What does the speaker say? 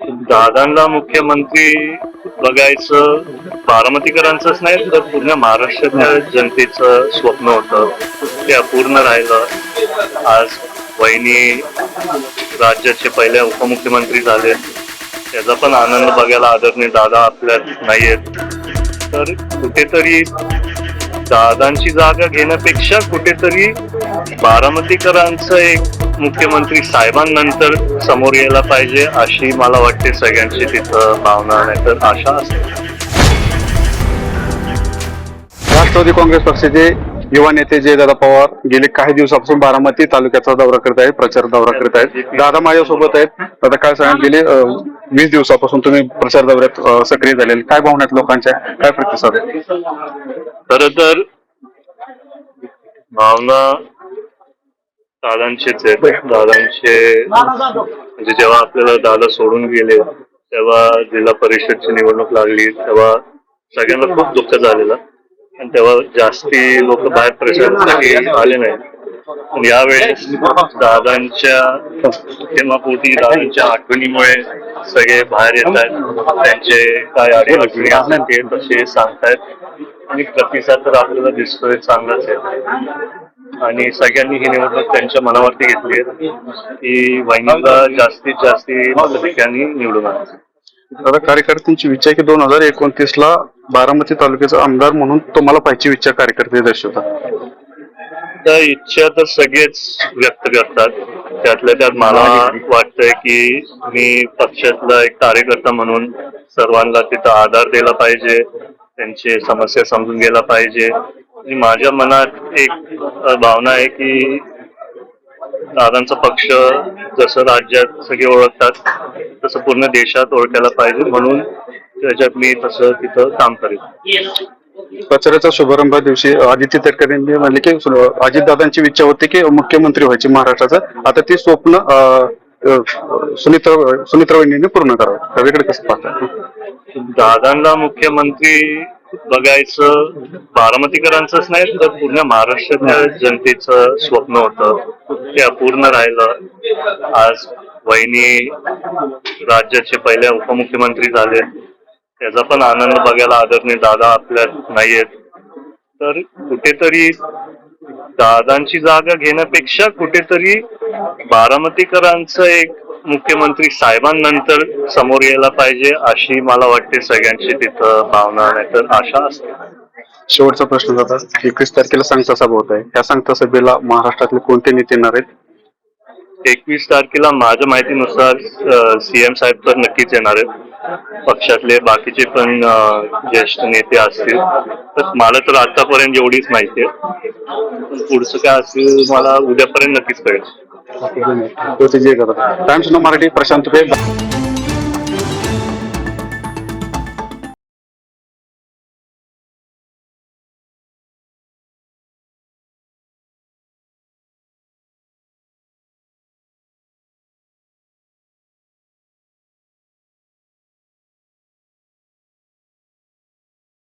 दादांना मुख्यमंत्री बघायचं बारामतीकरांचंच नाही तर पूर्ण महाराष्ट्राच्या जनतेचं स्वप्न होतं. ते अपूर्ण राहिलं. आज वहिनी राज्याचे पहिले उपमुख्यमंत्री झाले. त्याचा पण आनंद बघायला आदरणीय दादा आपल्यात नाहीयेत. तर कुठेतरी दादांची जागा घेण्यापेक्षा कुठेतरी बारामतीकरांचं एक मुख्यमंत्री साहेबांनंतर समोर यायला पाहिजे अशी मला वाटते सगळ्यांची तिथं भावना नाही तर आशा असते. राष्ट्रवादी काँग्रेस पक्षाचे युवा नेते जयदादा पवार गेले काही दिवसापासून बारामती तालुक्याचा दौरा करत आहेत, प्रचार दौरा करत आहेत. दादा माझ्यासोबत आहेत. आता काय सांगा, गेले 20 दिवसापासून तुम्ही प्रचार दौऱ्यात सक्रिय झालेले, काय भावना आहेत लोकांच्या, काय प्रतिसाद? खर तर भावना दादांचेच आहेत. दादांचे म्हणजे जेव्हा आपल्याला दादा सोडून गेले तेव्हा जिल्हा परिषदची निवडणूक लागली तेव्हा सगळ्यांना खूप दुःख झालेलं आणि तेव्हा जास्ती लोक बाहेर प्रचारासाठी आले नाही. यावेळेस दादांच्या प्रेमापोटी दादांच्या आठवणीमुळे सगळे बाहेर येत आहेत. त्यांचे काय अडीअडचणी असतात ते तसे सांगतायत आणि प्रतिसाद तर आपल्याला दिसतोय चांगलाच आहे. आणि सगळ्यांनी ही निवडणूक त्यांच्या मनावरती घेतली आहे की वहिनीला जास्तीत जास्त ठिकाणी निवडून आणायचं. दादा, कार्यकर्त्यांची इच्छा आहे की 2029ला बारामती तालुक्याचा आमदार म्हणून तुम्हाला पाहिजे इच्छा कार्यकर्ते दर्शवतात. त्या इच्छा तर सगळेच व्यक्त करतात. त्यातल्या त्यात मला वाटतंय की मी पक्षातला एक कार्यकर्ता म्हणून सर्वांना तिथं आधार दिला पाहिजे, त्यांची समस्या समजून घ्यायला पाहिजे. आणि माझ्या मनात एक भावना आहे की दादांचा पक्ष जसं राज्यात सगळे ओळखतात तसं पूर्ण देशात ओळखायला पाहिजे, म्हणून त्याच्यात मी तसं तिथं काम करेन. प्रचाराच्या शुभारंभा दिवशी आदित्य तटकरेंनी म्हणले की अजितदादांची इच्छा होती की मुख्यमंत्री व्हायची महाराष्ट्राचं, आता ते स्वप्न सुनित्रा वहिनीने पूर्ण करावं. त्यावेळेकडे कसं पाहतात? दादांना मुख्यमंत्री बघायचं बारामतीकरांचंच नाही तर पूर्ण महाराष्ट्राच्या जनतेचं स्वप्न होतं. ते अपूर्ण राहिलं. आज वहिनी राज्याचे पहिले उपमुख्यमंत्री झाले. त्याचा पण आनंद बघायला आदरणीय दादा आपल्यात नाहीयेत. तर कुठेतरी दादांची जागा घेण्यापेक्षा कुठेतरी बारामतीकरांचं एक मुख्यमंत्री साहेबांनंतर समोर यायला पाहिजे अशी मला वाटते सगळ्यांची तिथं भावना नाही तर आशा असते. शेवटचा प्रश्न दादा, 21 तारखेला सांगता सभा होत आहे. या सांगता सभेला महाराष्ट्रातले कोणते नेते येणार आहेत? 21 तारखेला माझ्या माहितीनुसार सीएम साहेब तर नक्कीच येणार आहेत. पक्षातले बाकीचे पण ज्येष्ठ नेते असतील. तर मला तर आतापर्यंत एवढीच माहिती आहे. पुढचं काय असेल मला उद्यापर्यंत नक्कीच कळेल. Times no Marathi, Prashant